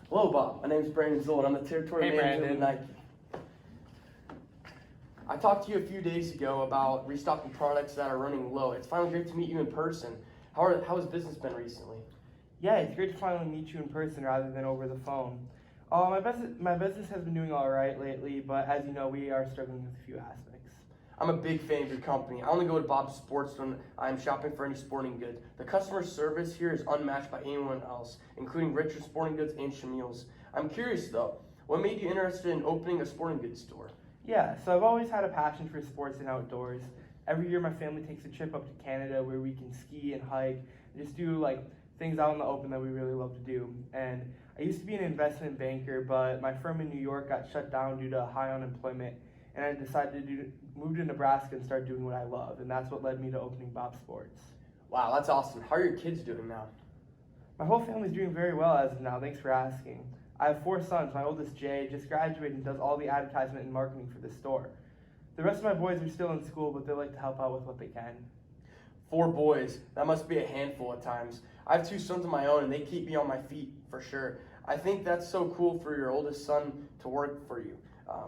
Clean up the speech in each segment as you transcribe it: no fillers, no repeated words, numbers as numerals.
Hello, Bob. My name is Brandon Zohlen. I'm the territory manager with Nike. I talked to you a few days ago about restocking products that are running low. It's finally great to meet you in person. How has business been recently? Yeah, it's great to finally meet you in person rather than over the phone. My business has been doing all right lately, but as you know, we are struggling with a few aspects. I'm a big fan of your company. I only go to Bob's Sports when I'm shopping for any sporting goods. The customer service here is unmatched by anyone else, including Richard Sporting Goods and Shamil's. I'm curious though, what made you interested in opening a sporting goods store? Yeah, so I've always had a passion for sports and outdoors. Every year my family takes a trip up to Canada where we can ski and hike and just do things out in the open that we really love to do. And I used to be an investment banker, but my firm in New York got shut down due to high unemployment, and I decided to move to Nebraska and start doing what I love, and that's what led me to opening Bob's Sports. Wow, that's awesome. How are your kids doing now? My whole family's doing very well as of now, thanks for asking. I have 4 sons. My oldest, Jay, just graduated and does all the advertisement and marketing for the store. The rest of my boys are still in school, but they like to help out with what they can. 4 boys, that must be a handful at times. I have 2 sons of my own and they keep me on my feet for sure. I think that's so cool for your oldest son to work for you.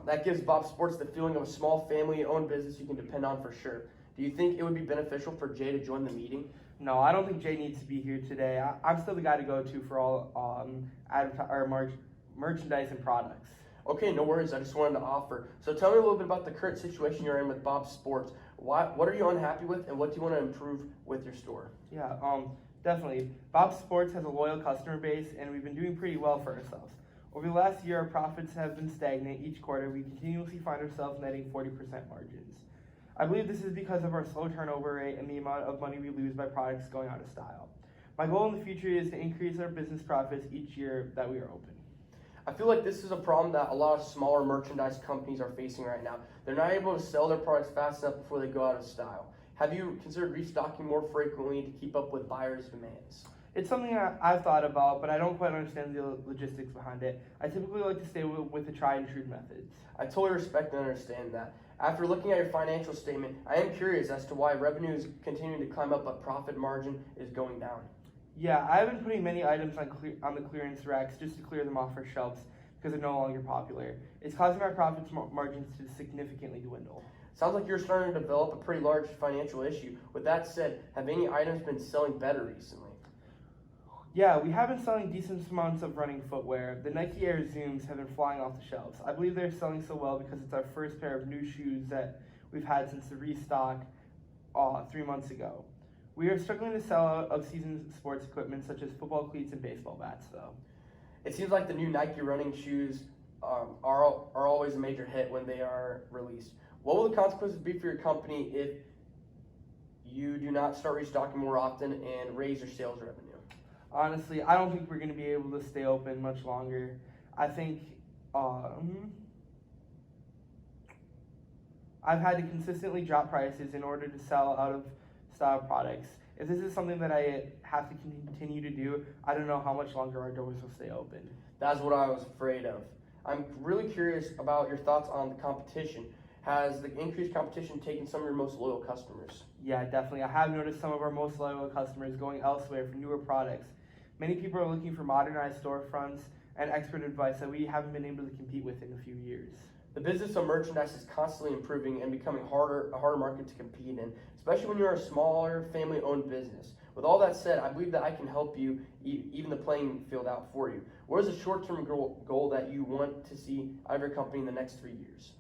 That gives Bob Sports the feeling of a small family-owned business you can depend on for sure. Do you think it would be beneficial for Jay to join the meeting? No, I don't think Jay needs to be here today. I'm still the guy to go to for all merchandise and products. Okay, no worries. I just wanted to offer. So tell me a little bit about the current situation you're in with Bob Sports. What are you unhappy with, and what do you want to improve with your store? Yeah, definitely. Bob Sports has a loyal customer base, and we've been doing pretty well for ourselves. Over the last year, our profits have been stagnant. Each quarter, we continuously find ourselves netting 40% margins. I believe this is because of our slow turnover rate and the amount of money we lose by products going out of style. My goal in the future is to increase our business profits each year that we are open. I feel like this is a problem that a lot of smaller merchandise companies are facing right now. They're not able to sell their products fast enough before they go out of style. Have you considered restocking more frequently to keep up with buyers' demands? It's something I've thought about, but I don't quite understand the logistics behind it. I typically like to stay with the tried and true methods. I totally respect and understand that. After looking at your financial statement, I am curious as to why revenue is continuing to climb up but profit margin is going down. Yeah, I've been putting many items on the clearance racks just to clear them off our shelves because they're no longer popular. It's causing my profits margins to significantly dwindle. Sounds like you're starting to develop a pretty large financial issue. With that said, have any items been selling better recently? Yeah, we have been selling decent amounts of running footwear. The Nike Air Zooms have been flying off the shelves. I believe they're selling so well because it's our first pair of new shoes that we've had since the restock 3 months ago. We are struggling to sell out of season sports equipment such as football cleats and baseball bats, though. It seems like the new Nike running shoes are always a major hit when they are released. What will the consequences be for your company if you do not start restocking more often and raise your sales revenue? Honestly, I don't think we're going to be able to stay open much longer. I think I've had to consistently drop prices in order to sell out of style products. If this is something that I have to continue to do, I don't know how much longer our doors will stay open. That's what I was afraid of. I'm really curious about your thoughts on the competition. Has the increased competition taken some of your most loyal customers? Yeah, definitely. I have noticed some of our most loyal customers going elsewhere for newer products. Many people are looking for modernized storefronts and expert advice that we haven't been able to compete with in a few years. The business of merchandise is constantly improving and becoming a harder market to compete in, especially when you're a smaller family-owned business. With all that said, I believe that I can help you even the playing field out for you. What is the short-term goal that you want to see out of your company in the next 3 years?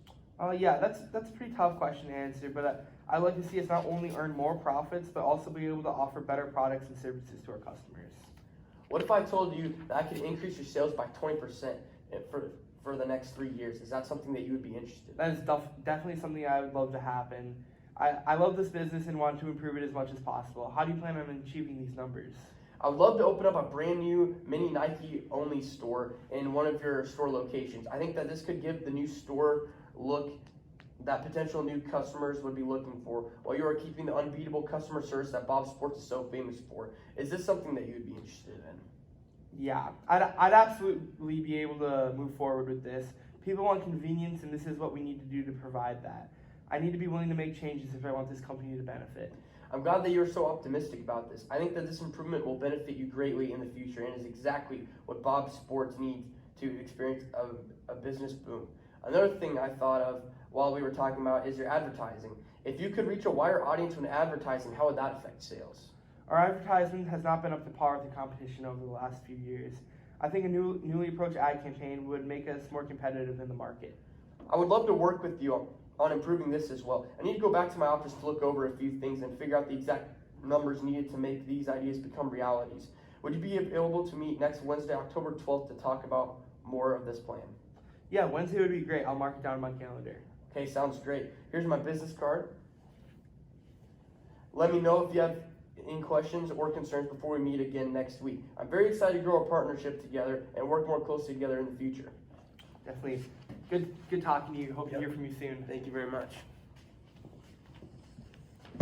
Yeah, that's a pretty tough question to answer, but I'd like to see us not only earn more profits, but also be able to offer better products and services to our customers. What if I told you that I could increase your sales by 20% for the next 3 years? Is that something that you would be interested in? That is definitely something I would love to happen. I love this business and want to improve it as much as possible. How do you plan on achieving these numbers? I would love to open up a brand new mini Nike only store in one of your store locations. I think that this could give the new store look that potential new customers would be looking for, while you are keeping the unbeatable customer service that Bob Sports is so famous for. Is this something that you would be interested in? Yeah, I'd absolutely be able to move forward with this. People want convenience, and this is what we need to do to provide that. I need to be willing to make changes if I want this company to benefit. I'm glad that you're so optimistic about this. I think that this improvement will benefit you greatly in the future and is exactly what Bob's Sports needs to experience a business boom. Another thing I thought of while we were talking about is your advertising. If you could reach a wider audience with advertising, how would that affect sales? Our advertisement has not been up to par with the competition over the last few years. I think a newly approached ad campaign would make us more competitive in the market. I would love to work with you on improving this as well. I need to go back to my office to look over a few things and figure out the exact numbers needed to make these ideas become realities. Would you be available to meet next Wednesday, October 12th, to talk about more of this plan? Yeah, Wednesday would be great. I'll mark it down on my calendar. Okay, sounds great. Here's my business card. Let me know if you have any questions or concerns before we meet again next week. I'm very excited to grow our partnership together and work more closely together in the future. Definitely. Good talking to you. Hope to hear from you soon. Thank you very much.